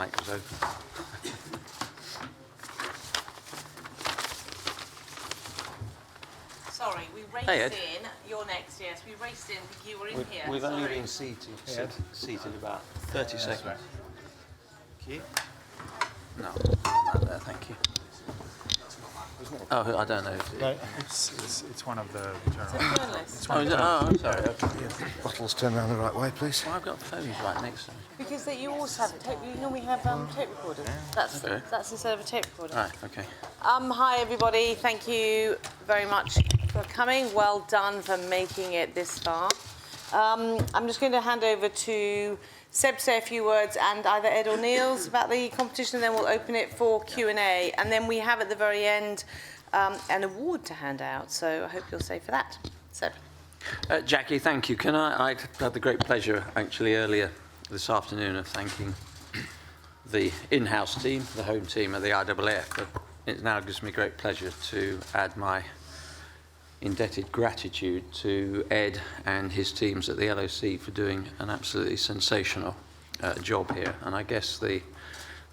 mic was open. Sorry, we raced in. You're next, yes. We raced in because you were in here. We've only been seated about 30 seconds. Thank you. No, not there, thank you. Oh, I don't know. No, it's one of the journalists. I'm sorry. Bottles turned around the right way, please. Well, I've got phones right next to me. Because you also have tape. You normally have tape recorders. That's instead of a tape recorder. Right, okay. Hi everybody. Thank you very much for coming. Well done for making it this far. I'm just going to hand over to Seb to say a few words, and either Ed or Niels about the competition, and then we'll open it for Q&A. And then we have at the very end an award to hand out, so I hope you'll stay for that. Seb. Jackie, thank you. I had the great pleasure, actually, earlier this afternoon of thanking the in-house team, the home team at the IAAF, but it now gives me great pleasure to add my indebted gratitude to Ed and his teams at the LOC for doing an absolutely sensational job here. And I guess the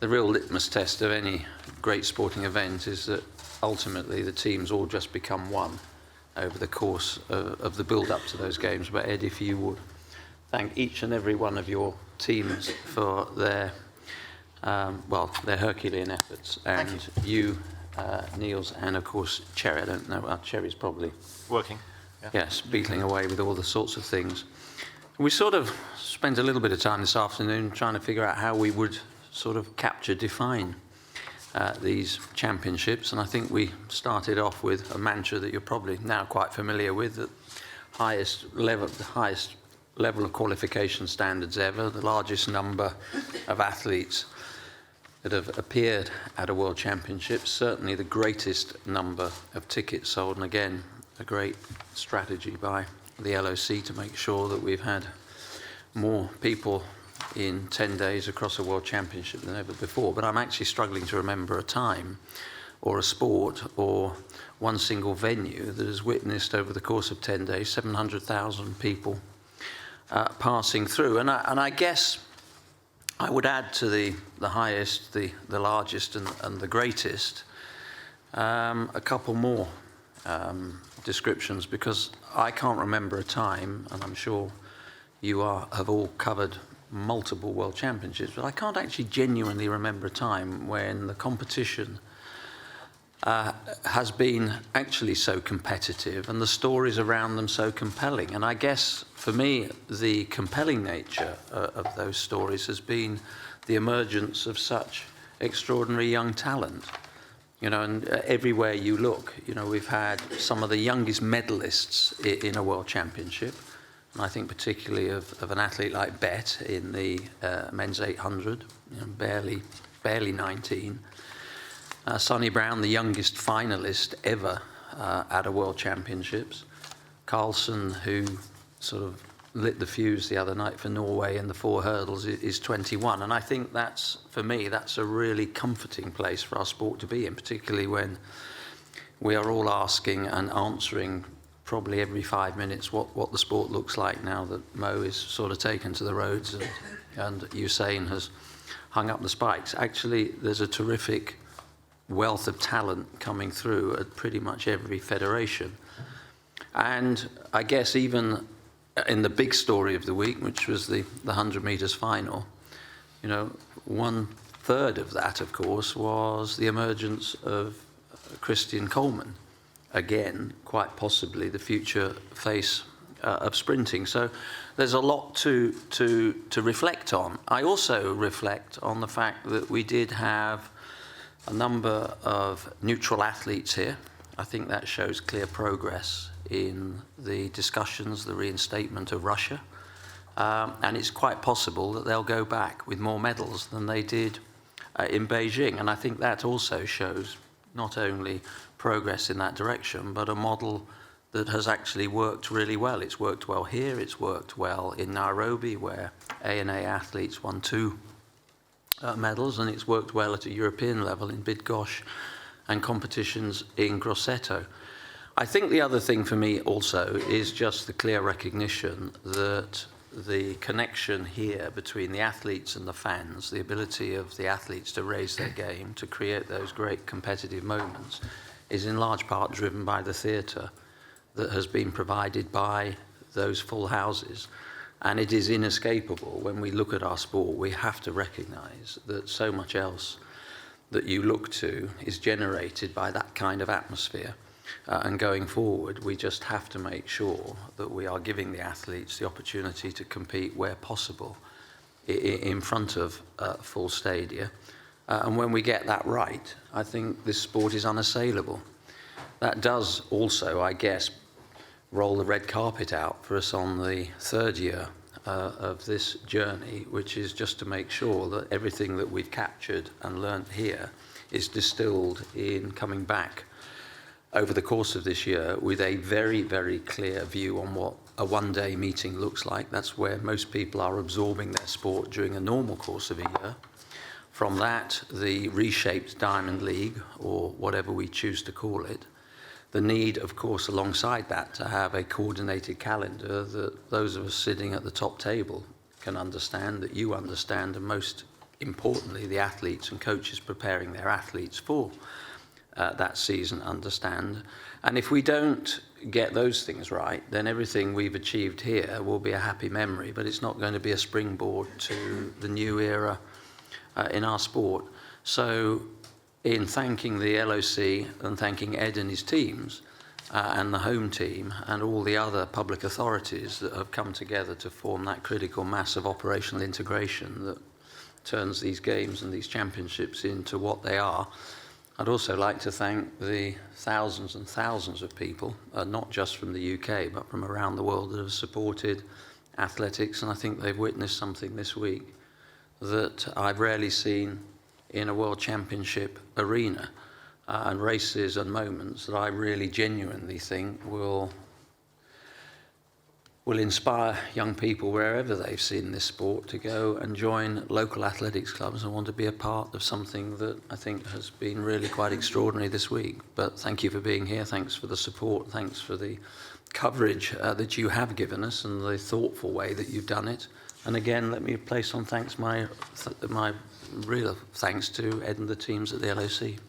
real litmus test of any great sporting event is that ultimately the teams all just become one over the course of the build-up to those games. But Ed, if you would thank each and every one of your teams for their Herculean efforts, and you Niels, and of course Cherry. I don't know, Cherry's probably Working. Yeah. Yes, beetling away with all the sorts of things. We sort of spent a little bit of time this afternoon trying to figure out how we would sort of define these championships, and I think we started off with a mantra that you're probably now quite familiar with: the highest level of qualification standards ever, the largest number of athletes that have appeared at a World Championship, certainly the greatest number of tickets sold, and again, a great strategy by the LOC to make sure that we've had more people in 10 days across a World Championship than ever before. But I'm actually struggling to remember a time or a sport or one single venue that has witnessed over the course of 10 days 700,000 people passing through. And I guess I would add to the highest, the largest and the greatest a couple more descriptions, because I can't remember a time, and I'm sure you have all covered multiple World Championships, but I can't actually genuinely remember a time when the competition has been actually so competitive and the stories around them so compelling. And I guess for me, the compelling nature of those stories has been the emergence of such extraordinary young talent. You know, and everywhere you look, you know, we've had some of the youngest medalists in a World Championship. And I think particularly of an athlete like Bet in the men's 800, you know, barely 19. Sonny Brown, the youngest finalist ever at a World Championships. Carlsen, who sort of lit the fuse the other night for Norway in the 4 hurdles, is 21. And I think that's, for me, that's a really comforting place for our sport to be in, particularly when we are all asking and answering probably every 5 minutes what the sport looks like now that Mo is sort of taken to the roads and Usain has hung up the spikes. Actually, there's a terrific wealth of talent coming through at pretty much every federation. And I guess even in the big story of the week, which was the 100 metres final, you know, 1/3 of that, of course, was the emergence of Christian Coleman. Again, quite possibly the future face of sprinting. So there's a lot to reflect on. I also reflect on the fact that we did have a number of neutral athletes here. I think that shows clear progress in the discussions, the reinstatement of Russia. And it's quite possible that they'll go back with more medals than they did in Beijing. And I think that also shows not only progress in that direction, but a model that has actually worked really well. It's worked well here, it's worked well in Nairobi, where ANA athletes won 2 medals, and it's worked well at a European level in Bydgoszcz and competitions in Grosseto. I think the other thing for me also is just the clear recognition that the connection here between the athletes and the fans, the ability of the athletes to raise their game, to create those great competitive moments, is in large part driven by the theatre that has been provided by those full houses. And it is inescapable. When we look at our sport, we have to recognise that so much else that you look to is generated by that kind of atmosphere. And going forward, we just have to make sure that we are giving the athletes the opportunity to compete where possible in front of full stadia. And when we get that right, I think this sport is unassailable. That does also, I guess, roll the red carpet out for us on the third year of this journey, which is just to make sure that everything that we've captured and learnt here is distilled in coming back over the course of this year with a very, very clear view on what a one-day meeting looks like. That's where most people are absorbing their sport during a normal course of a year. From that, the reshaped Diamond League, or whatever we choose to call it, the need, of course, alongside that, to have a coordinated calendar that those of us sitting at the top table can understand, that you understand, and most importantly, the athletes and coaches preparing their athletes for that season understand. And if we don't get those things right, then everything we've achieved here will be a happy memory, but it's not going to be a springboard to the new era in our sport. So in thanking the LOC and thanking Ed and his teams and the home team and all the other public authorities that have come together to form that critical mass of operational integration that turns these games and these championships into what they are, I'd also like to thank the thousands and thousands of people, not just from the UK, but from around the world, that have supported athletics. And I think they've witnessed something this week that I've rarely seen in a World Championship arena, and races and moments that I really genuinely think will inspire young people wherever they've seen this sport to go and join local athletics clubs and want to be a part of something that I think has been really quite extraordinary this week. But thank you for being here. Thanks for the support. Thanks for the coverage that you have given us and the thoughtful way that you've done it. And again, let me place on thanks my real thanks to Ed and the teams at the LOC.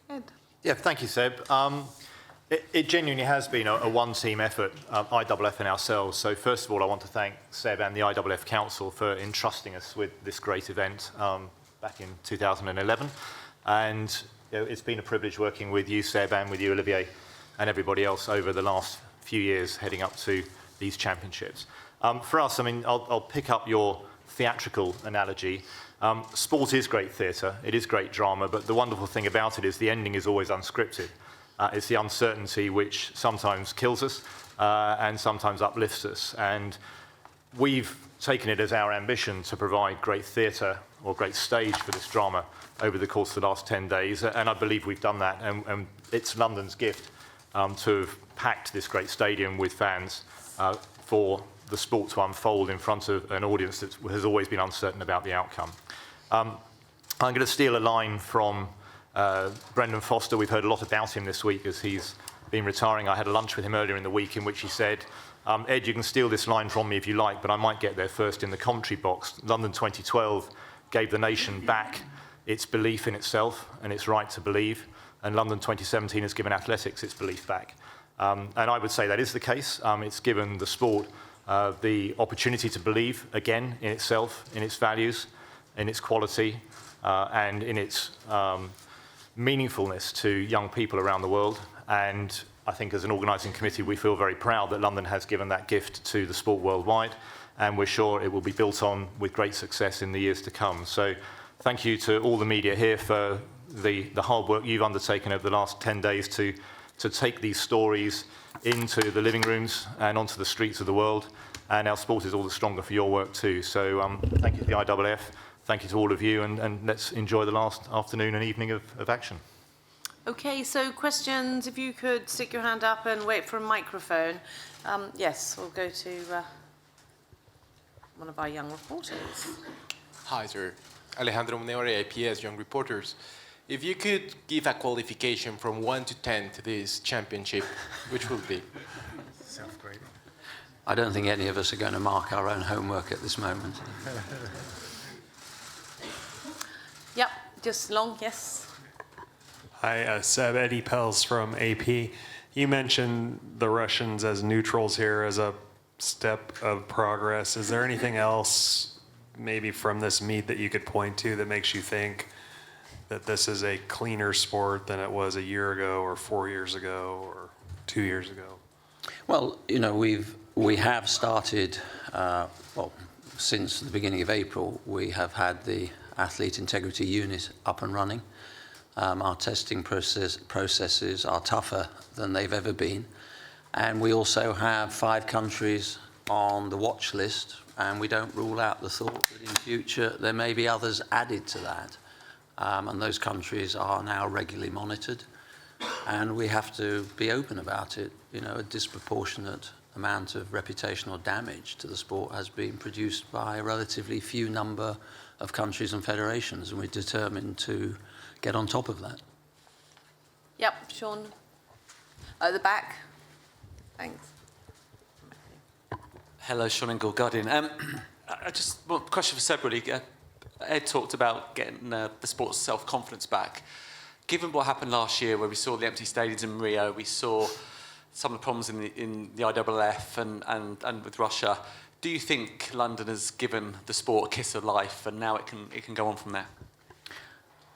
Ed. Yeah, thank you, Seb. It genuinely has been a one-team effort, IAAF and ourselves. So first of all, I want to thank Seb and the IAAF Council for entrusting us with this great event back in 2011. And it's been a privilege working with you, Seb, and with you, Olivier, and everybody else over the last few years heading up to these championships. For us, I mean, I'll pick up your theatrical analogy. Sport is great theatre, it is great drama, but the wonderful thing about it is the ending is always unscripted. It's the uncertainty which sometimes kills us and sometimes uplifts us. And we've taken it as our ambition to provide great theatre or great stage for this drama over the course of the last 10 days. And I believe we've done that. And it's London's gift to have packed this great stadium with fans for the sport to unfold in front of an audience that has always been uncertain about the outcome. I'm going to steal a line from Brendan Foster. We've heard a lot about him this week as he's been retiring. I had a lunch with him earlier in the week in which he said, Ed, you can steal this line from me if you like, but I might get there first in the commentary box. London 2012 gave the nation back its belief in itself and its right to believe, and London 2017 has given athletics its belief back. And I would say that is the case. It's given the sport the opportunity to believe again in itself, in its values, in its quality, and in its meaningfulness to young people around the world. And I think as an organising committee, we feel very proud that London has given that gift to the sport worldwide, and we're sure it will be built on with great success in the years to come. So thank you to all the media here for the hard work you've undertaken over the last 10 days to take these stories into the living rooms and onto the streets of the world. And our sport is all the stronger for your work too. So thank you to the IAAF. Thank you to all of you, and let's enjoy the last afternoon and evening of action. Okay, so questions, if you could stick your hand up and wait for a microphone. Yes, we'll go to one of our young reporters. Hi, sir. Alejandro Muneore, IPS Young Reporters. If you could give a qualification from 1 to 10 to this championship, which would be? Self-grading. I don't think any of us are going to mark our own homework at this moment. Yep, just long, yes. Hi, Seb, Eddie Pels from AP. You mentioned the Russians as neutrals here as a step of progress. Is there anything else maybe from this meet that you could point to that makes you think that this is a cleaner sport than it was a year ago or 4 years ago or 2 years ago? Well, you know, we have started, well, since the beginning of April, we have had the Athlete Integrity Unit up and running. Our testing processes are tougher than they've ever been. And we also have 5 countries on the watch list, and we don't rule out the thought that in future there may be others added to that. And those countries are now regularly monitored, and we have to be open about it. You know, a disproportionate amount of reputational damage to the sport has been produced by a relatively few number of countries and federations, and we're determined to get on top of that. Yep, Sean. At the back. Thanks. Hello, Sean Ingle, Guardian. I just want a question for Seb, really. Ed talked about getting the sport's self-confidence back. Given what happened last year, where we saw the empty stadiums in Rio, we saw some of the problems in the IAAF and with Russia, do you think London has given the sport a kiss of life and now it can go on from there?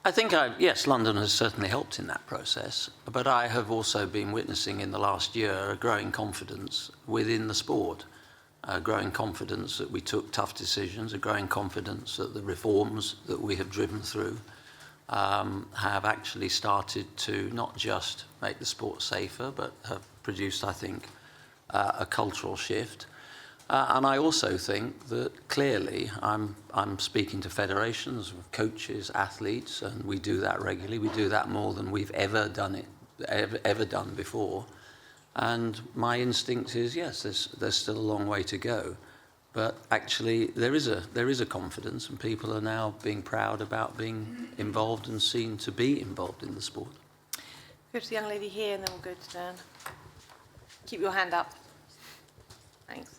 I think, yes, London has certainly helped in that process, but I have also been witnessing in the last year a growing confidence within the sport, a growing confidence that we took tough decisions, a growing confidence that the reforms that we have driven through have actually started to not just make the sport safer, but have produced, I think, a cultural shift. And I also think that clearly I'm speaking to federations, coaches, athletes, and we do that regularly. We do that more than we've ever done before. And my instinct is, yes, there's still a long way to go. But actually, there is a confidence, and people are now being proud about being involved and seen to be involved in the sport. Go to the young lady here, and then we'll go to Dan. Keep your hand up. Thanks.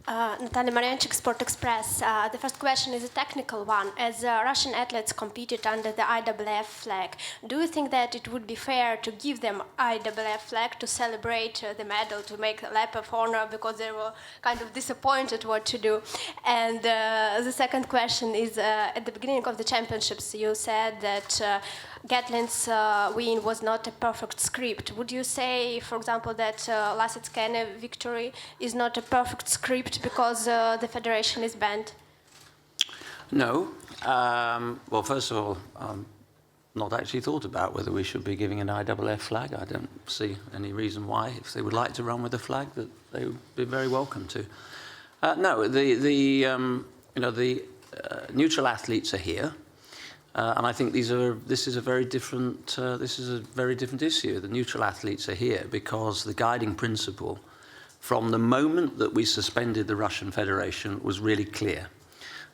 Natalia Marianchik, Sport Express. The first question is a technical one. As Russian athletes competed under the IAAF flag, do you think that it would be fair to give them IAAF flag to celebrate the medal, to make a lap of honor, because they were kind of disappointed what to do? And the second question is, at the beginning of the championships, you said that Gatlin's win was not a perfect script. Would you say, for example, that Lasitskene victory is not a perfect script because the federation is banned? No. Well, first of all, not actually thought about whether we should be giving an IAAF flag. I don't see any reason why. If they would like to run with a flag, that they would be very welcome to. No, the neutral athletes are here. And I think this is a very different issue. The neutral athletes are here because the guiding principle from the moment that we suspended the Russian Federation was really clear.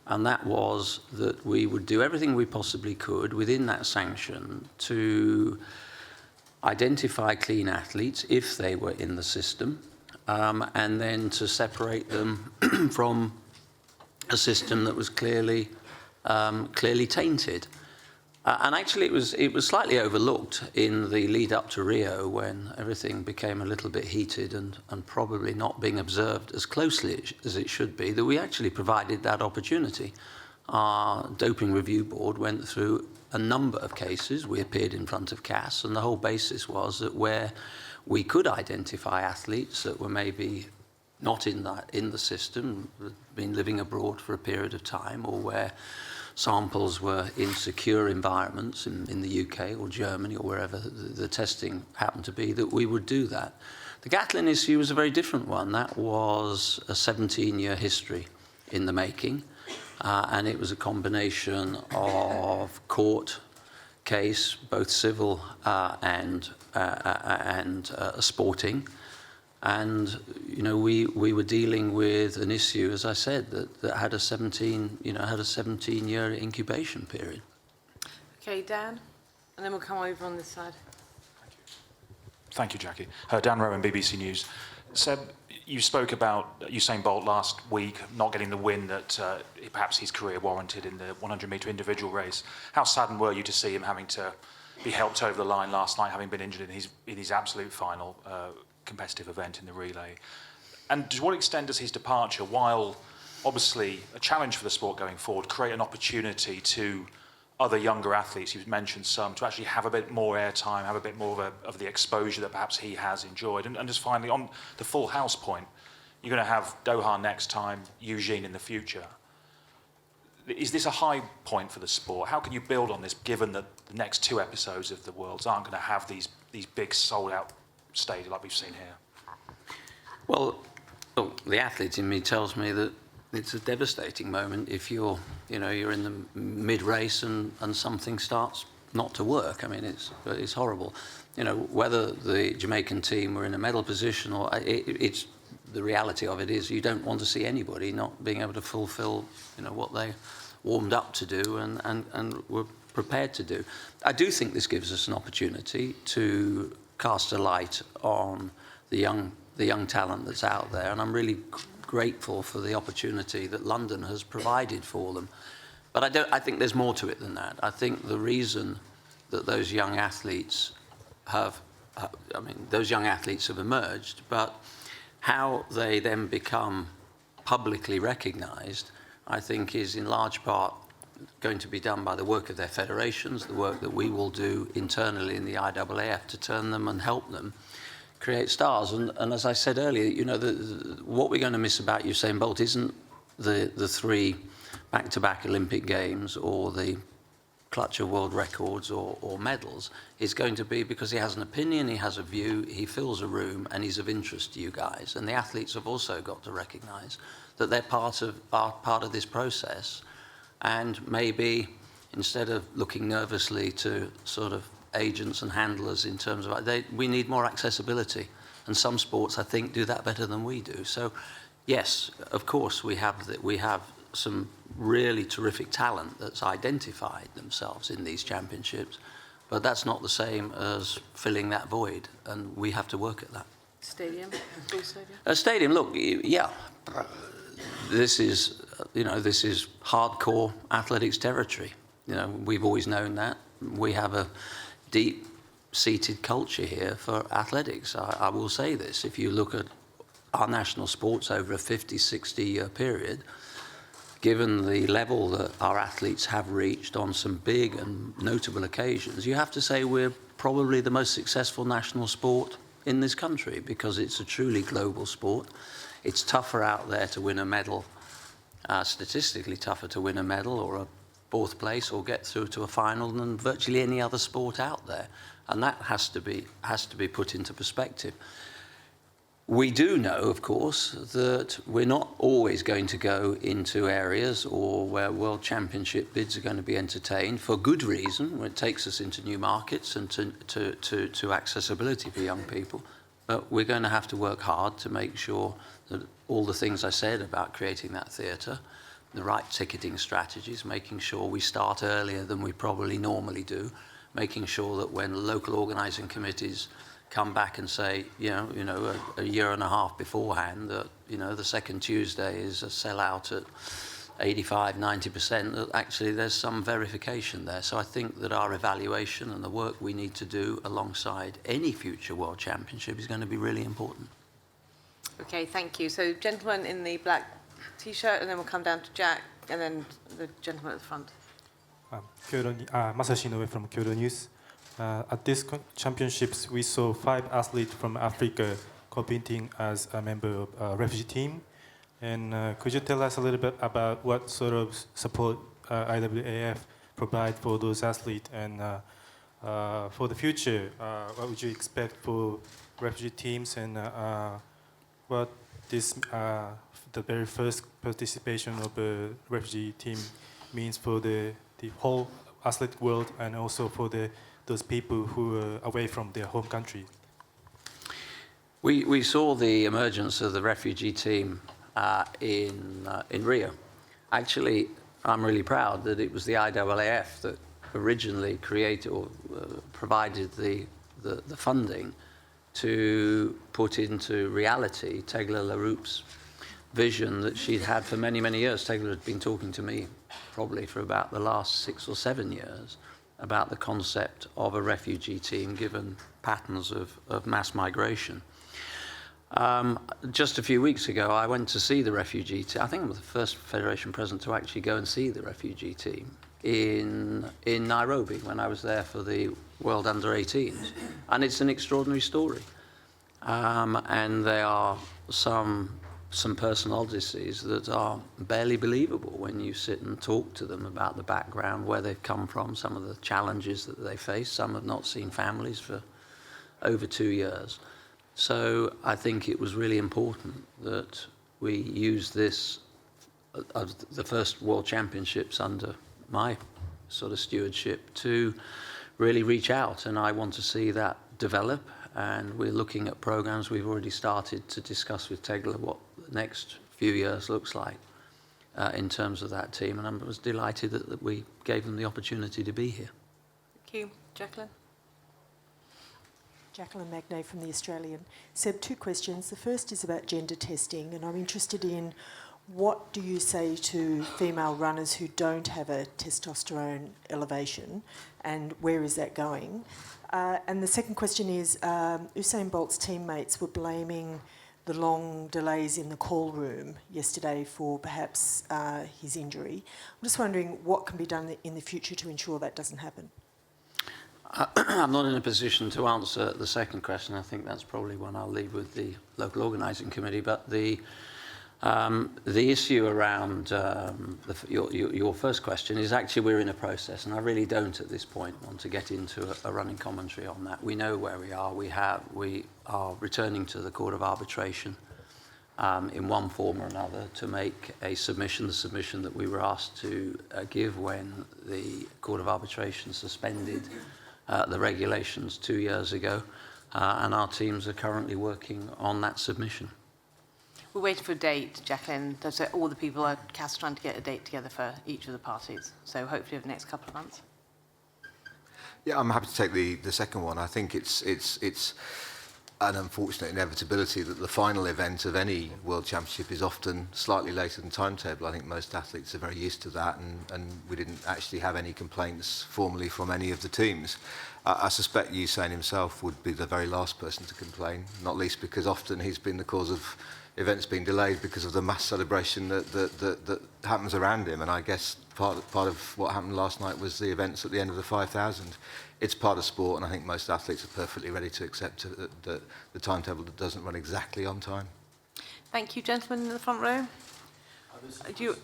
And that was that we would do everything we possibly could within that sanction to identify clean athletes if they were in the system, and then to separate them from a system that was clearly tainted. And actually it was slightly overlooked in the lead up to Rio when everything became a little bit heated and probably not being observed as closely as it should be, that we actually provided that opportunity. Our doping review board went through a number of cases. We appeared in front of CAS, and the whole basis was that where we could identify athletes that were maybe not in the system, been living abroad for a period of time, or where samples were in secure environments in the UK or Germany or wherever the testing happened to be, that we would do that. The Gatlin issue was a very different one. That was a 17-year history in the making, and it was a combination of court case, both civil and sporting. And you know, we were dealing with an issue, as I said, that had a 17-year incubation period. Okay, Dan, and then we'll come over on this side. Thank you, Jackie. Dan Rowan, BBC News. Seb, you spoke about Usain Bolt last week not getting the win that perhaps his career warranted in the 100-metre individual race. How saddened were you to see him having to be helped over the line last night, having been injured in his absolute final competitive event in the relay? And to what extent does his departure, while obviously a challenge for the sport going forward, create an opportunity to other younger athletes, you've mentioned some, to actually have a bit more airtime, have a bit more of the exposure that perhaps he has enjoyed? And just finally, on the full house point, you're going to have Doha next time, Eugene in the future. Is this a high point for the sport? How can you build on this, given that the next two episodes of the Worlds aren't going to have these big sold-out stadiums like we've seen here? Well, look, the athlete in me tells me that it's a devastating moment if you're in the mid-race and something starts not to work. I mean, it's horrible. Whether the Jamaican team were in a medal position or it's the reality of it is you don't want to see anybody not being able to fulfill what they warmed up to do and were prepared to do. I do think this gives us an opportunity to cast a light on the young talent that's out there, and I'm really grateful for the opportunity that London has provided for them. But I think there's more to it than that. I think the reason that those young athletes have emerged, but how they then become publicly recognised, I think is in large part going to be done by the work of their federations, the work that we will do internally in the IAAF to turn them and help them create stars. And as I said earlier, what we're going to miss about Usain Bolt isn't the three back-to-back Olympic Games or the clutch of world records or medals. It's going to be because he has an opinion, he has a view, he fills a room, and he's of interest to you guys. And the athletes have also got to recognise that they're part of this process. And maybe instead of looking nervously to sort of agents and handlers in terms of we need more accessibility, and some sports I think do that better than we do. So yes, of course we have some really terrific talent that's identified themselves in these championships, but that's not the same as filling that void, and we have to work at that. Stadium, full stadium. A stadium, look, yeah, this is hardcore athletics territory. We've always known that. We have a deep-seated culture here for athletics. I will say this, if you look at our national sports over a 50, 60-year period, given the level that our athletes have reached on some big and notable occasions, you have to say we're probably the most successful national sport in this country because it's a truly global sport. It's tougher out there to win a medal, statistically tougher to win a medal or a fourth place or get through to a final than virtually any other sport out there. And that has to be put into perspective. We do know, of course, that we're not always going to go into areas or where World Championship bids are going to be entertained for good reason, when it takes us into new markets and to accessibility for young people. But we're going to have to work hard to make sure that all the things I said about creating that theatre, the right ticketing strategies, making sure we start earlier than we probably normally do, making sure that when local organising committees come back and say, a year and a half beforehand that, the second Tuesday is a sellout at 85, 90%, that actually there's some verification there. So I think that our evaluation and the work we need to do alongside any future World Championship is going to be really important. Okay, thank you. So gentleman in the black T-shirt, and then we'll come down to Jack, and then the gentleman at the front. Masashi Inoue from Kyoto News. At this championships, we saw 5 athletes from Africa competing as a member of a refugee team. And could you tell us a little bit about what sort of support IAAF provide for those athletes? And for the future, what would you expect for refugee teams, and what the very first participation of a refugee team means for the whole athletic world, and also for those people who are away from their home country? We saw the emergence of the refugee team in Rio. Actually, I'm really proud that it was the IAAF that originally created or provided the funding to put into reality Tegla Laroupe's vision that she'd had for many, many years. Tegla had been talking to me probably for about the last 6 or 7 years about the concept of a refugee team given patterns of mass migration. Just a few weeks ago, I went to see the refugee team. I think I was the first Federation president to actually go and see the refugee team in Nairobi when I was there for the World Under-18s. And it's an extraordinary story. And there are some personal odysseys that are barely believable when you sit and talk to them about the background, where they've come from, some of the challenges that they face. Some have not seen families for over 2 years. So I think it was really important that we use this, the first World Championships under my sort of stewardship, to really reach out. And I want to see that develop. And we're looking at programs. We've already started to discuss with Tegla what the next few years looks like in terms of that team. And I was delighted that we gave them the opportunity to be here. Thank you. Jacqueline? Jacqueline Magnay from The Australian. Seb, 2 questions. The first is about gender testing, and I'm interested in what do you say to female runners who don't have a testosterone elevation, and where is that going? And the second question is, Usain Bolt's teammates were blaming the long delays in the call room yesterday for perhaps his injury. I'm just wondering what can be done in the future to ensure that doesn't happen. I'm not in a position to answer the second question. I think that's probably one I'll leave with the local organising committee. But the issue around your first question is actually we're in a process, and I really don't at this point want to get into a running commentary on that. We know where we are. We are returning to the Court of Arbitration in one form or another to make a submission, the submission that we were asked to give when the Court of Arbitration suspended the regulations 2 years ago, and our teams are currently working on that submission. We're waiting for a date, Jacqueline. So all the people are trying to get a date together for each of the parties. So hopefully over the next couple of months. Yeah, I'm happy to take the second one. I think it's an unfortunate inevitability that the final event of any World Championship is often slightly later than timetable. I think most athletes are very used to that, and we didn't actually have any complaints formally from any of the teams. I suspect Usain himself would be the very last person to complain, not least because often he's been the cause of events being delayed because of the mass celebration that happens around him. And I guess part of what happened last night was the events at the end of the 5,000. It's part of sport, and I think most athletes are perfectly ready to accept the timetable that doesn't run exactly on time. Thank you, gentlemen in the front row. Do you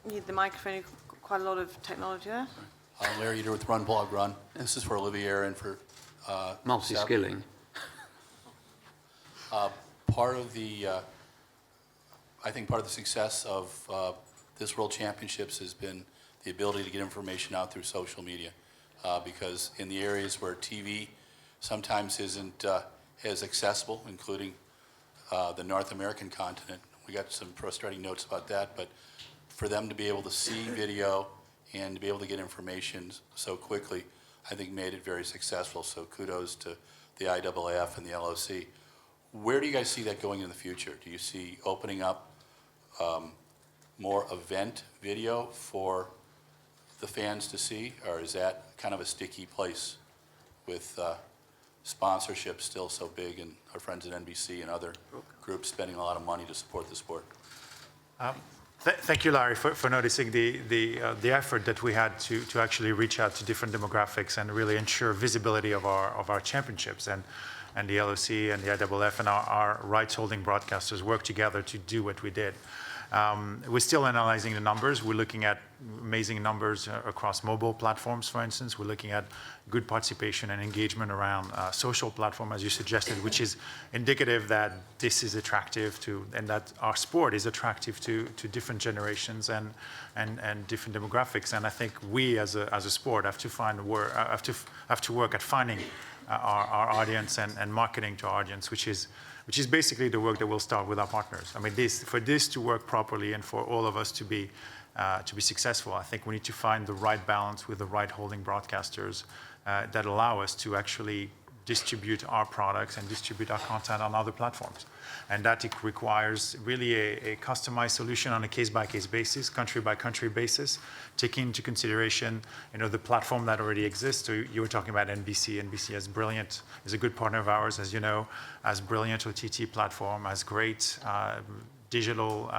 need the microphone? You've got quite a lot of technology there. I'm Larry Eater with Run Blog Run. This is for Olivier and for Multi-skilling. Part of the, I think part of the success of this World Championships has been the ability to get information out through social media. Because in the areas where TV sometimes isn't as accessible, including the North American continent, we got some frustrating notes about that, but for them to be able to see video and to be able to get information so quickly, I think made it very successful. So kudos to the IAAF and the LOC. Where do you guys see that going in the future? Do you see opening up more event video for the fans to see, or is that kind of a sticky place with sponsorship still so big and our friends at NBC and other groups spending a lot of money to support the sport? Thank you, Larry, for noticing the effort that we had to actually reach out to different demographics and really ensure visibility of our championships. And the LOC and the IAAF and our rights-holding broadcasters worked together to do what we did. We're still analyzing the numbers. We're looking at amazing numbers across mobile platforms, for instance. We're looking at good participation and engagement around social platform, as you suggested, which is indicative that this is attractive to, and that our sport is attractive to different generations and different demographics. And I think we, as a sport, have to work at finding our audience and marketing to our audience, which is basically the work that we'll start with our partners. I mean, for this to work properly and for all of us to be successful, I think we need to find the right balance with the right holding broadcasters that allow us to actually distribute our products and distribute our content on other platforms. And that it requires really a customized solution on a case-by-case basis, country-by-country basis, taking into consideration, the platform that already exists. So you were talking about NBC. NBC is a good partner of ours, as you know, has brilliant OTT platform, has great digital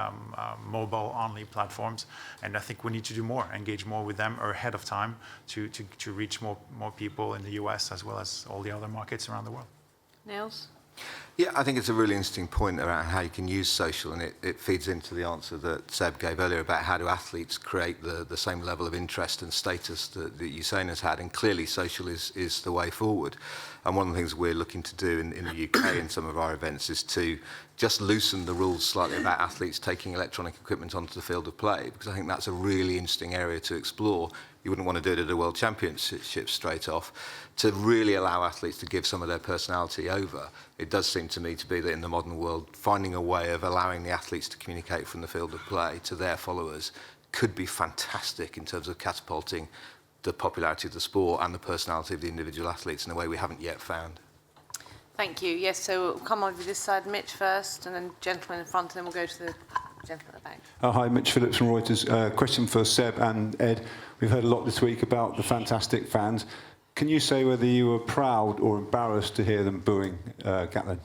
mobile-only platforms, and I think we need to do more, engage more with them ahead of time to reach more people in the US as well as all the other markets around the world. Niels? Yeah, I think it's a really interesting point around how you can use social, and it feeds into the answer that Seb gave earlier about how do athletes create the same level of interest and status that Usain has had, and clearly social is the way forward. And one of the things we're looking to do in the UK in some of our events is to just loosen the rules slightly about athletes taking electronic equipment onto the field of play, because I think that's a really interesting area to explore. You wouldn't want to do it at a World Championship straight off. To really allow athletes to give some of their personality over, it does seem to me to be that in the modern world, finding a way of allowing the athletes to communicate from the field of play to their followers could be fantastic in terms of catapulting the popularity of the sport and the personality of the individual athletes in a way we haven't yet found. Thank you. Yes, so we'll come over this side, Mitch first, and then gentleman in front, and then we'll go to the gentleman at the back. Hi, Mitch Phillips from Reuters. Question for Seb and Ed. We've heard a lot this week about the fantastic fans. Can you say whether you were proud or embarrassed to hear them booing Gatlin?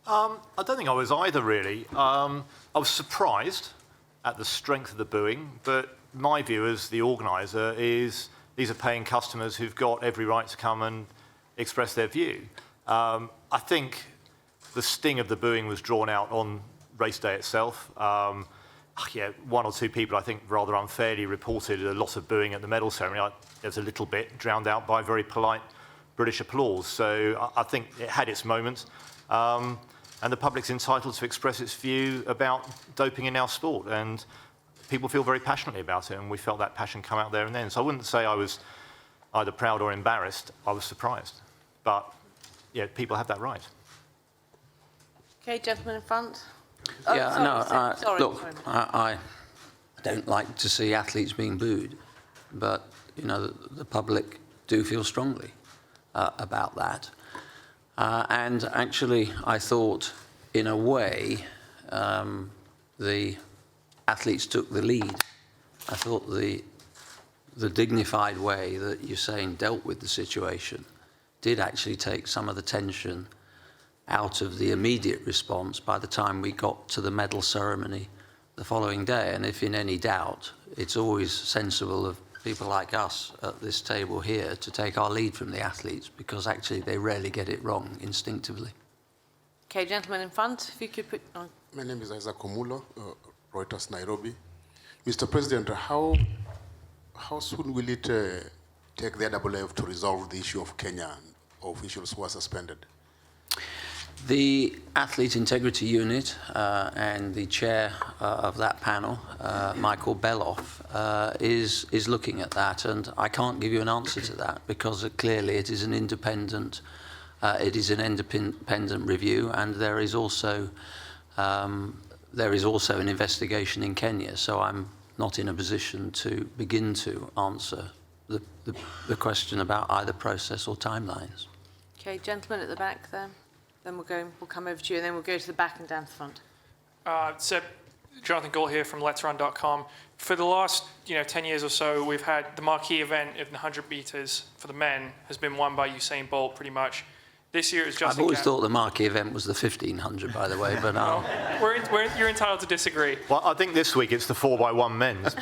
I don't think I was either, really. I was surprised at the strength of the booing, but my view as the organiser is these are paying customers who've got every right to come and express their view. I think the sting of the booing was drawn out on race day itself. One or two people, I think, rather unfairly reported a lot of booing at the medal ceremony. There was a little bit drowned out by very polite British applause. So I think it had its moment. And the public's entitled to express its view about doping in our sport. And people feel very passionately about it, and we felt that passion come out there and then. So I wouldn't say I was either proud or embarrassed. I was surprised. But, yeah, people have that right. Okay, gentleman in front. I don't like to see athletes being booed, but, the public do feel strongly about that. And actually, I thought, in a way, the athletes took the lead. I thought the dignified way that Usain dealt with the situation did actually take some of the tension out of the immediate response by the time we got to the medal ceremony the following day. And if in any doubt, it's always sensible of people like us at this table here to take our lead from the athletes, because actually they rarely get it wrong instinctively. Okay, gentleman in front, if you could put on. My name is Isaac Omulo, Reuters, Nairobi. Mr. President, how soon will it take the IAAF to resolve the issue of Kenya officials who are suspended? The Athlete Integrity Unit and the chair of that panel, Michael Beloff, is looking at that, and I can't give you an answer to that because clearly it is an independent review, and there is also an investigation in Kenya. So I'm not in a position to begin to answer the question about either process or timelines. Okay, gentleman at the back there. Then we'll come over to you, and then we'll go to the back and down to the front. Seb, Jonathan Gault here from Let'sRun.com. For the last 10 years or so, we've had the marquee event of the 100 meters for the men has been won by Usain Bolt pretty much. This year it's Justin. I've always thought the marquee event was the 1500, by the way, but you're entitled to disagree. Well, I think this week it's the 4x1 men's.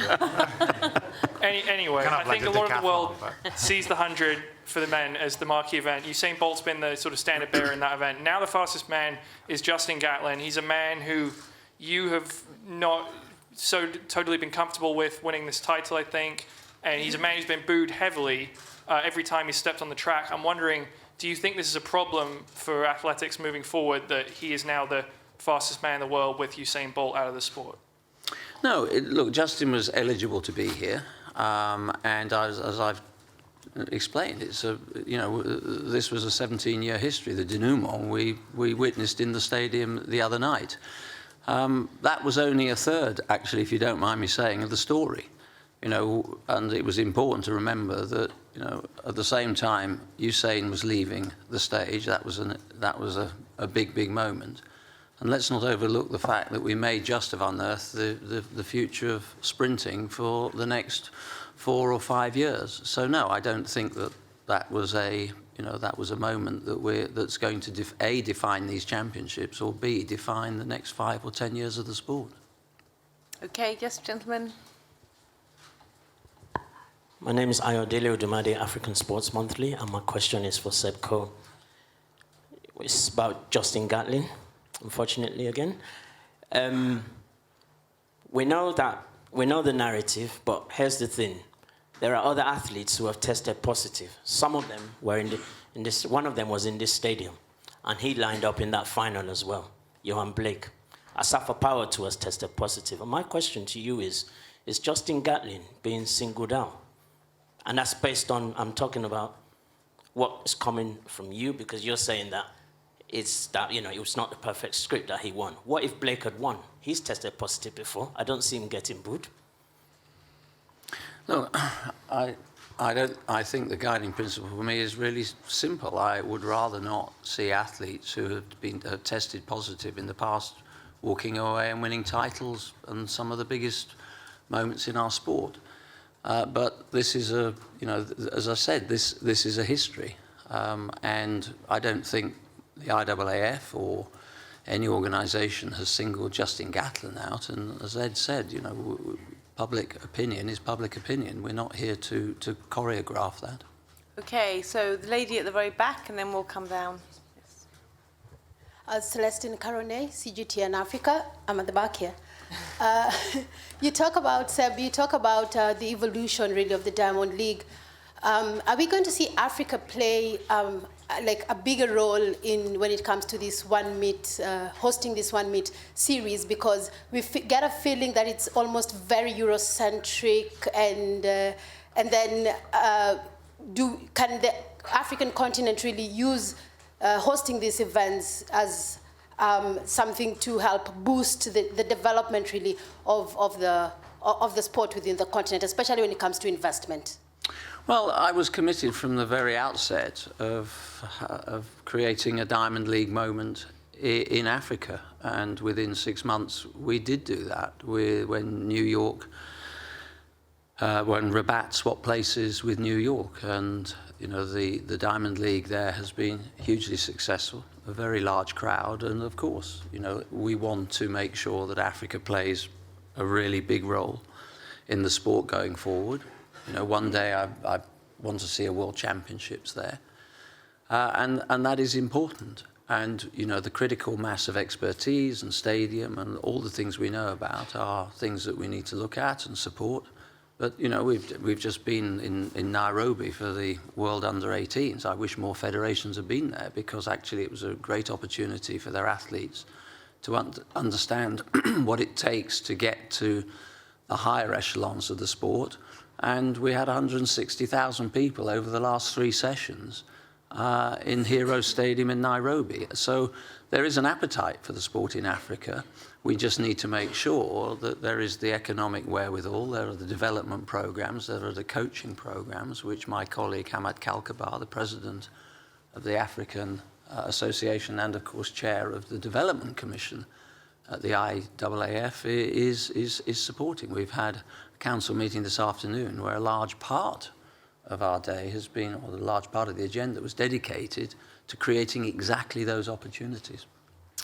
Anyway, I think a lot of the world sees the 100 for the men as the marquee event. Usain Bolt's been the sort of standard bearer in that event. Now the fastest man is Justin Gatlin. He's a man who you have not so totally been comfortable with winning this title, I think. And he's a man who's been booed heavily every time he stepped on the track. I'm wondering, do you think this is a problem for athletics moving forward, that he is now the fastest man in the world with Usain Bolt out of the sport? No, look, Justin was eligible to be here. And as I've explained, it's this was a 17-year history. The denouement we witnessed in the stadium the other night. That was only a third, actually, if you don't mind me saying, of the story. You know, and it was important to remember that, you know, at the same time Usain was leaving the stage, that was a big moment. And let's not overlook the fact that we may just have unearthed the future of sprinting for the next 4 or 5 years. So no, I don't think that was a moment that's going to A, define these championships, or B, define the next 5 or 10 years of the sport. Okay, yes, gentlemen. My name is Ayodele Odumade, African Sports Monthly, and my question is for Seb Coe. It's about Justin Gatlin, unfortunately again. We know the narrative, but here's the thing. There are other athletes who have tested positive. Some of them were one of them was in this stadium, and he lined up in that final as well, Johan Blake. Asafa Power has tested positive. And my question to you is Justin Gatlin being singled out? And that's based on, I'm talking about what is coming from you, because you're saying that it was not the perfect script that he won. What if Blake had won? He's tested positive before. I don't see him getting booed. No, I think the guiding principle for me is really simple. I would rather not see athletes who have tested positive in the past walking away and winning titles and some of the biggest moments in our sport. But this is as I said, this is a history, and I don't think the IAAF or any organisation has singled Justin Gatlin out. And as Ed said, you know, public opinion is public opinion. We're not here to choreograph that. Okay, so the lady at the very back, and then we'll come down. Celestine Carone, CGT in Africa. I'm at the back here. You talk about, Seb, the evolution really of the Diamond League. Are we going to see Africa play like a bigger role when it comes to this hosting this one meet series? Because we get a feeling that it's almost very Eurocentric, and then can the African continent really use hosting these events as something to help boost the development really of the sport within the continent, especially when it comes to investment? Well, I was committed from the very outset of creating a Diamond League moment in Africa, and within 6 months we did do that. When New York, when Rabat swapped places with New York, and you know the Diamond League there has been hugely successful, a very large crowd, and of course, you know, we want to make sure that Africa plays a really big role in the sport going forward. You know, one day I want to see a World Championships there, and that is important. And you know, the critical mass of expertise and stadium and all the things we know about are things that we need to look at and support. But you know, we've just been in Nairobi for the World Under-18s. I wish more federations had been there, because actually it was a great opportunity for their athletes to understand what it takes to get to the higher echelons of the sport. And we had 160,000 people over the last 3 sessions in Hero Stadium in Nairobi. So there is an appetite for the sport in Africa. We just need to make sure that there is the economic wherewithal, there are the development programs, there are the coaching programs, which my colleague Hamad Kalkabar, the president of the African Association and of course chair of the Development Commission at the IAAF, is supporting. We've had a council meeting this afternoon where a large part of our day has been, or the large part of the agenda was dedicated to creating exactly those opportunities.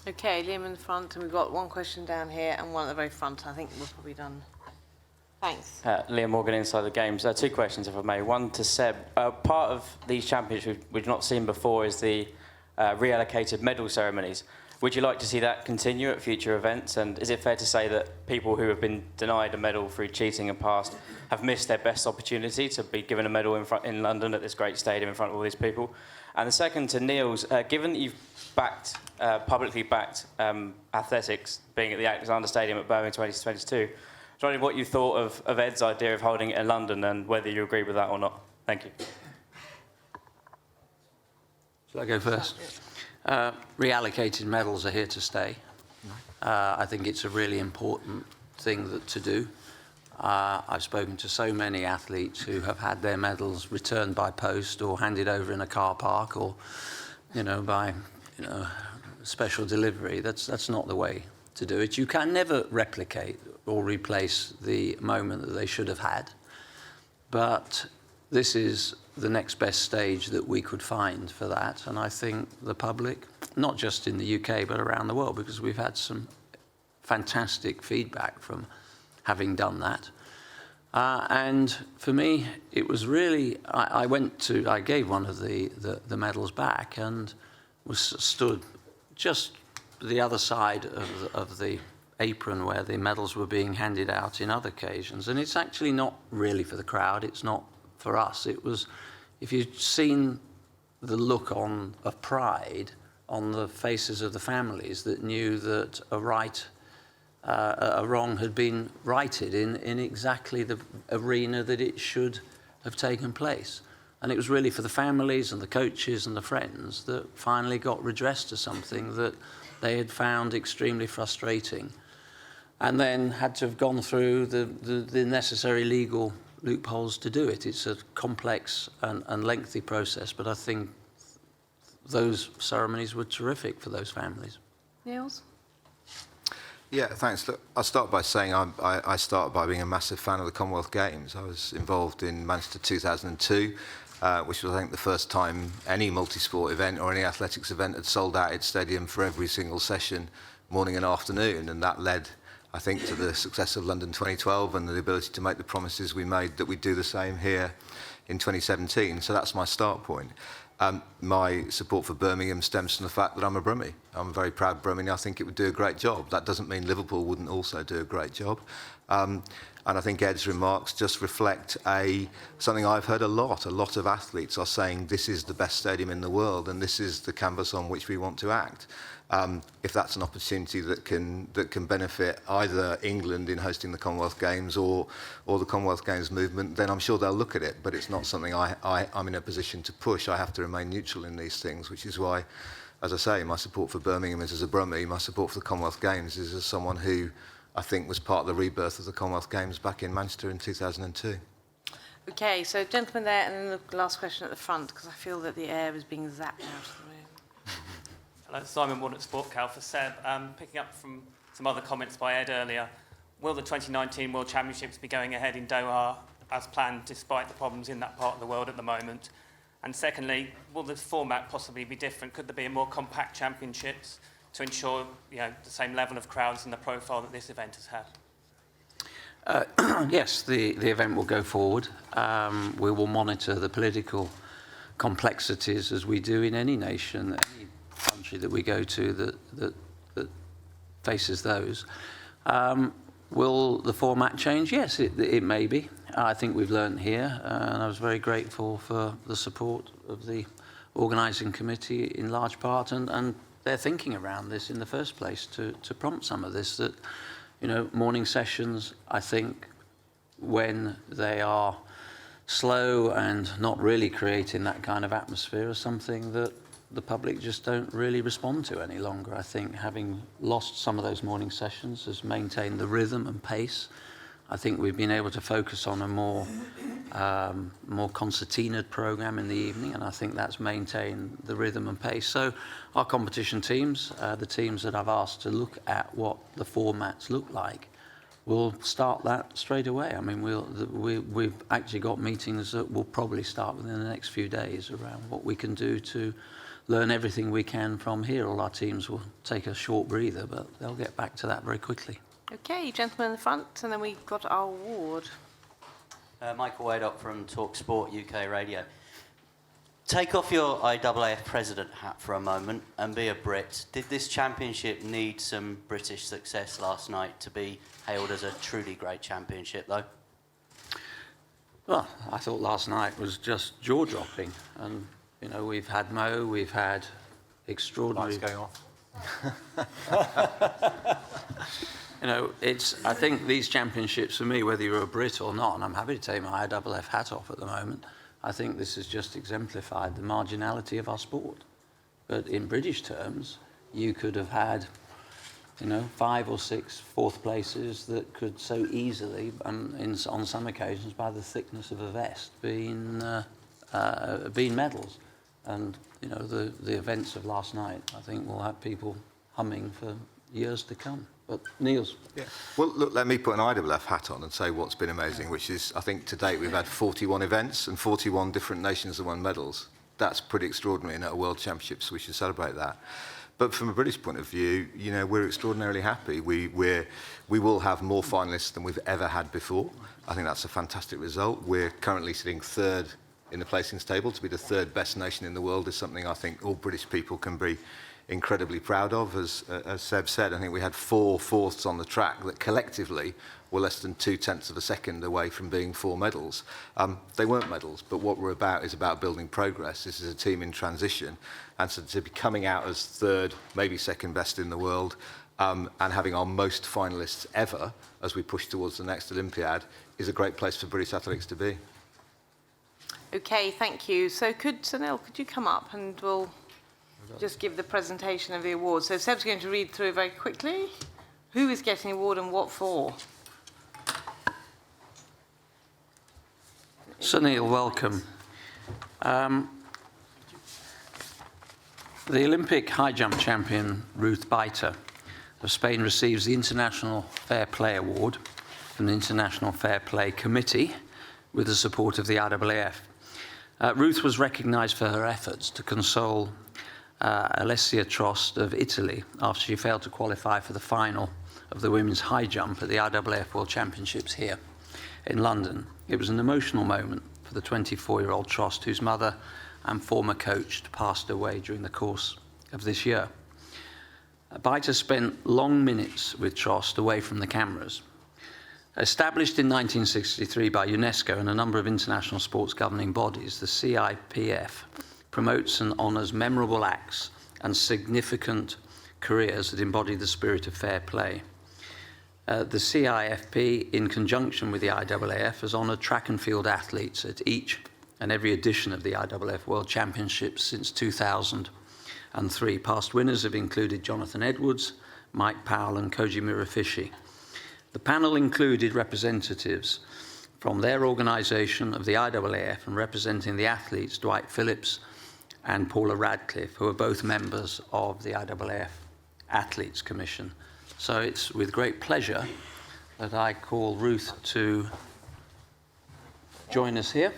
Okay, Liam in the front, and we've got one question down here and one at the very front. I think we're probably done. Thanks. Liam Morgan, Inside the Games. 2 questions, if I may. One to Seb. Part of these championships we've not seen before is the reallocated medal ceremonies. Would you like to see that continue at future events? And is it fair to say that people who have been denied a medal through cheating in the past have missed their best opportunity to be given a medal in London at this great stadium in front of all these people? And the second to Niels, given that you've publicly backed athletics being at the Alexander Stadium at Birmingham 2022, I was wondering what you thought of Ed's idea of holding it in London and whether you agree with that or not. Thank you. Shall I go first? Reallocated medals are here to stay. I think it's a really important thing to do. I've spoken to so many athletes who have had their medals returned by post or handed over in a car park or, by, special delivery. That's not the way to do it. You can never replicate or replace the moment that they should have had. But this is the next best stage that we could find for that. And I think the public, not just in the UK, but around the world, because we've had some fantastic feedback from having done that. And for me, it was really, I gave one of the medals back and stood just the other side of the apron where the medals were being handed out in other occasions. And it's actually not really for the crowd, it's not for us. It was, if you'd seen the look of pride on the faces of the families that knew that a wrong had been righted in exactly the arena that it should have taken place. And it was really for the families and the coaches and the friends that finally got redressed to something that they had found extremely frustrating, and then had to have gone through the necessary legal loopholes to do it. It's a complex and lengthy process, but I think those ceremonies were terrific for those families. Niels? Yeah, thanks. Look, I'll start by saying I started by being a massive fan of the Commonwealth Games. I was involved in Manchester 2002, which was, I think, the first time any multi-sport event or any athletics event had sold out its stadium for every single session, morning and afternoon, and that led, I think, to the success of London 2012 and the ability to make the promises we made that we'd do the same here in 2017. So that's my start point. My support for Birmingham stems from the fact that I'm a Brummie. I'm a very proud Brummie. I think it would do a great job. That doesn't mean Liverpool wouldn't also do a great job. And I think Ed's remarks just reflect something I've heard a lot. A lot of athletes are saying this is the best stadium in the world and this is the canvas on which we want to act. If that's an opportunity that can benefit either England in hosting the Commonwealth Games or the Commonwealth Games movement, then I'm sure they'll look at it. But it's not something I'm in a position to push. I have to remain neutral in these things, which is why, as I say, my support for Birmingham is as a Brummie. My support for the Commonwealth Games is as someone who I think was part of the rebirth of the Commonwealth Games back in Manchester in 2002. Okay, so gentleman there, and then the last question at the front, because I feel that the air is being zapped out of the room. Hello, Simon Ward at SportCal for Seb. Picking up from some other comments by Ed earlier, will the 2019 World Championships be going ahead in Doha as planned, despite the problems in that part of the world at the moment? And secondly, will the format possibly be different? Could there be a more compact championships to ensure the same level of crowds and the profile that this event has had? Yes, the event will go forward. We will monitor the political complexities as we do in any nation, any country that we go to that faces those. Will the format change? Yes, it may be. I think we've learned here, and I was very grateful for the support of the organising committee in large part, and their thinking around this in the first place to prompt some of this, that, morning sessions, I think, when they are slow and not really creating that kind of atmosphere, are something that the public just don't really respond to any longer. I think having lost some of those morning sessions has maintained the rhythm and pace. I think we've been able to focus on a more concertinaed programme in the evening, and I think that's maintained the rhythm and pace. So our competition teams, the teams that I've asked to look at what the formats look like, we'll start that straight away. I mean, we've actually got meetings that will probably start within the next few days around what we can do to learn everything we can from here. All our teams will take a short breather, but they'll get back to that very quickly. Okay, gentleman in the front, and then we've got our award. Michael Waddock from TalkSport UK Radio. Take off your IAAF president hat for a moment and be a Brit. Did this championship need some British success last night to be hailed as a truly great championship, though? Well, I thought last night was just jaw-dropping. And, we've had Mo, we've had extraordinary... Lights going off. I think these championships, for me, whether you're a Brit or not, and I'm happy to take my IAAF hat off at the moment, I think this has just exemplified the marginality of our sport. But in British terms, you could have had you know, 5 or 6 fourth places that could so easily, on some occasions, by the thickness of a vest, been medals. And, you know, the events of last night, I think, will have people humming for years to come. But Niels. Yeah. Well, look, let me put an IWF hat on and say what's been amazing, which is, I think to date we've had 41 events and 41 different nations have won medals. That's pretty extraordinary, and at a World Championships we should celebrate that. But from a British point of view, you know, we're extraordinarily happy. We will have more finalists than we've ever had before. I think that's a fantastic result. We're currently sitting 3rd in the placings table. To be the 3rd best nation in the world is something I think all British people can be incredibly proud of. As Seb said, I think we had 4 fourths on the track that collectively were less than 0.2 of a second away from being 4 medals. They weren't medals, but what we're about is about building progress. This is a team in transition, and so to be coming out as 3rd, maybe 2nd best in the world, and having our most finalists ever as we push towards the next Olympiad is a great place for British athletics to be. Okay, thank you. So Sunil, could you come up and we'll just give the presentation of the awards. So Seb's going to read through very quickly. Who is getting the award and what for? Sunil, welcome. The Olympic high jump champion Ruth Baiter of Spain receives the International Fair Play Award from the International Fair Play Committee with the support of the IAAF. Ruth was recognised for her efforts to console Alessia Trost of Italy after she failed to qualify for the final of the women's high jump at the IAAF World Championships here in London. It was an emotional moment for the 24-year-old Trost, whose mother and former coach passed away during the course of this year. Baiter spent long minutes with Trost away from the cameras. Established in 1963 by UNESCO and a number of international sports governing bodies, the CIPF promotes and honours memorable acts and significant careers that embody the spirit of fair play. The CIFP, in conjunction with the IAAF, has honoured track and field athletes at each and every edition of the IAAF World Championships since 2003. Past winners have included Jonathan Edwards, Mike Powell and Koji Murafishi. The panel included representatives from their organisation of the IAAF and representing the athletes Dwight Phillips and Paula Radcliffe, who are both members of the IAAF Athletes Commission. So it's with great pleasure that I call Ruth to join us here.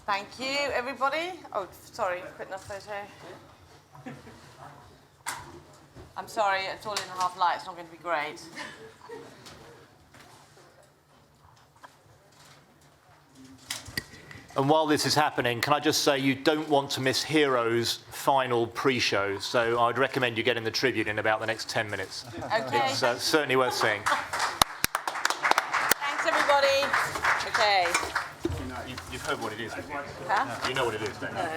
Thank you, everybody. Oh, sorry, quick enough photo. I'm sorry, it's all in half light. It's not going to be great. And while this is happening, can I just say you don't want to miss Heroes' final pre-show, so I'd recommend you get in the Tribune in about the next 10 minutes. Okay. It's certainly worth seeing. Thanks, everybody. Okay. You've heard what it is, Huh? You know what it is, don't you? No.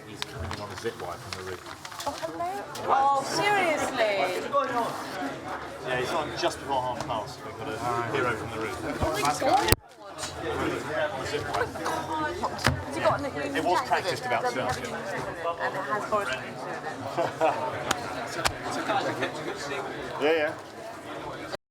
He's coming on a zip line from the roof. Oh, hello. Oh, seriously? What's going on? Yeah, he's on just before half past. We've got a hero from the roof. Has he got an It was practiced about 2 hours ago. And it has Boris. Yeah, yeah.